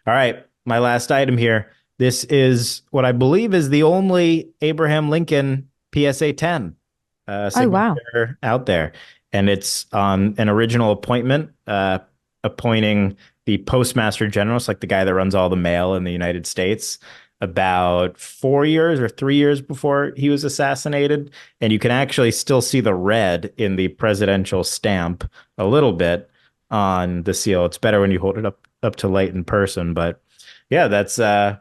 All right, my last item here. This is what I believe is the only Abraham Lincoln PSA 10 Oh, wow. signature out there. And it's on an original appointment, appointing the Postmaster General, so like the guy that runs all the mail in the United States, about 4 years or 3 years before he was assassinated. And you can actually still see the red in the presidential stamp a little bit on the seal. It's better when you hold it up to light in person, but yeah, that's I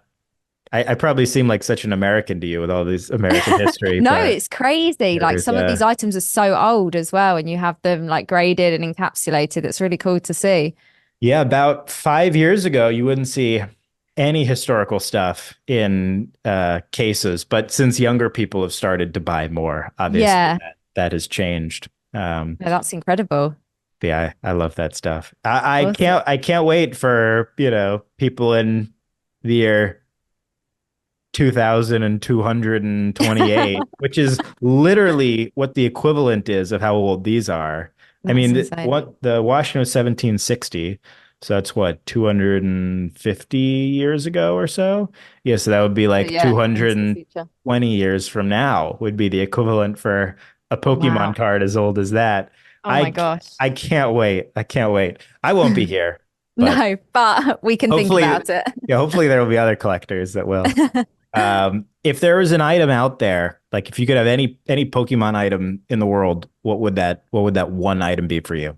probably seem like such an American to you with all these American history, No, but it's crazy. Like there's some of these items are so old as well, and you have them like graded and encapsulated. It's really cool to see. yeah, about 5 years ago, you wouldn't see any historical stuff in cases, but since younger people have started to buy more, obviously Yeah, that has changed. no, that's incredible. Yeah, I love that stuff. I Awesome. can't wait for, people in the year 2228, which is literally what the equivalent is of how old these are. I That's mean, insane. what the Washington was 1760, so that's what 250 years ago or so. Yeah, so that would be So like yeah, into the future. 220 years from now would be the equivalent for a Pokemon Wow. card as old as that. Oh my I gosh. I can't wait. I can't wait. I won't be here, but No, but we can think hopefully, about it. yeah, hopefully there will be other collectors that will. If there was an item out there, like if you could have any Pokemon item in the world, what would that one item be for you?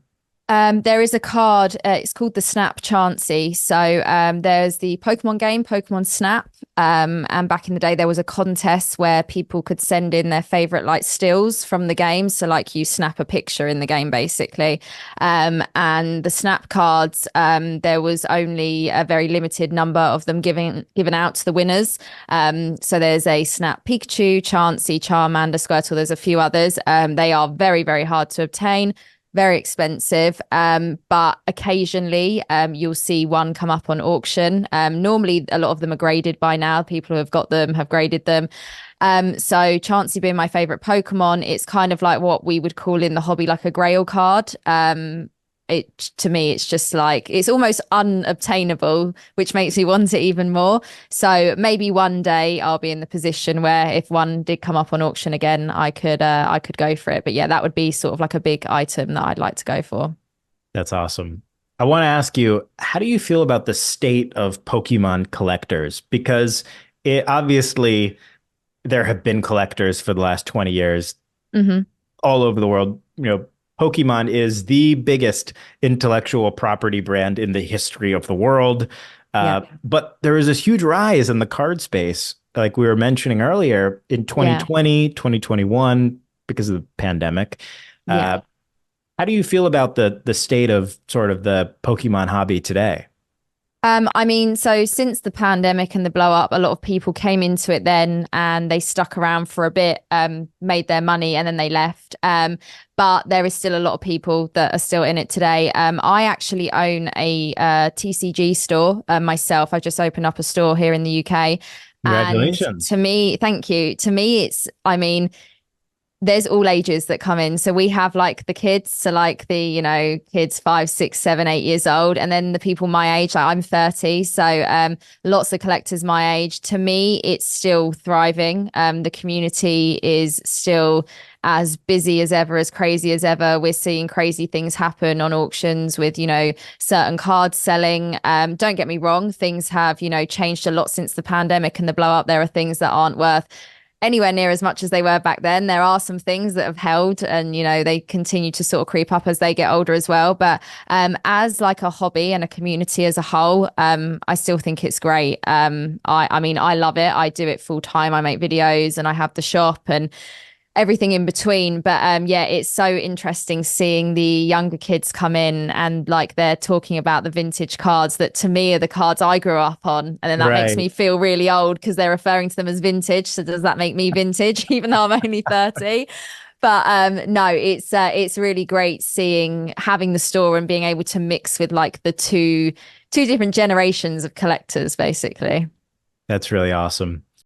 There is a card. It's called the Snap Chansey. So there's the Pokemon game, Pokemon Snap. And back in the day, there was a contest where people could send in their favorite like stills from the game. So like you snap a picture in the game, basically. And the Snap cards, there was only a very limited number of them given out to the winners. So there's a Snap Pikachu, Chansey, Charmander, Squirtle. There's a few others. They are very, very hard to obtain, very expensive. But occasionally you'll see one come up on auction. Normally, a lot of them are graded by now. People who have got them have graded them. So Chansey being my favorite Pokemon, it's kind of like what we would call in the hobby like a Grail card. It to me, it's just like it's almost unobtainable, which makes me want it even more. So maybe one day I'll be in the position where if one did come up on auction again, I could go for it. But yeah, that would be sort of like a big item that I'd like to go for. That's awesome. I want to ask you, how do you feel about the state of Pokemon collectors? Because it obviously there have been collectors for the last 20 years Hmm. all over the world. Pokemon is the biggest intellectual property brand in the history of the world. Yeah, But there is this huge rise in the card space, like we were mentioning earlier in yeah, 2020, 2021, because of the pandemic. yeah. How do you feel about the state of sort of the Pokemon hobby today? I mean, so since the pandemic and the blow up, a lot of people came into it then and they stuck around for a bit, made their money and then they left. But there is still a lot of people that are still in it today. I actually own a TCG store myself. I just opened up a store here in the UK. And to Congratulations. me, thank you. To me, I mean, there's all ages that come in. So we have like the kids, so like the, kids 5, 6, 7, 8 years old, and then the people my age, like I'm 30. So lots of collectors my age. To me, it's still thriving. The community is still as busy as ever, as crazy as ever. We're seeing crazy things happen on auctions with, certain cards selling. Don't get me wrong, things have, changed a lot since the pandemic and the blow up. There are things that aren't worth anywhere near as much as they were back then. There are some things that have held and, they continue to sort of creep up as they get older as well. But as like a hobby and a community as a whole, I still think it's great. I mean, I love it. I do it full time. I make videos and I have the shop and everything in between. But yeah, it's so interesting seeing the younger kids come in and like they're talking about the vintage cards that to me are the cards I grew up on. And then that makes Right. me feel really old because they're referring to them as vintage. So does that make me vintage, even though I'm only 30? But no, it's really great seeing having the store and being able to mix with like the two different generations of collectors, basically. That's really awesome.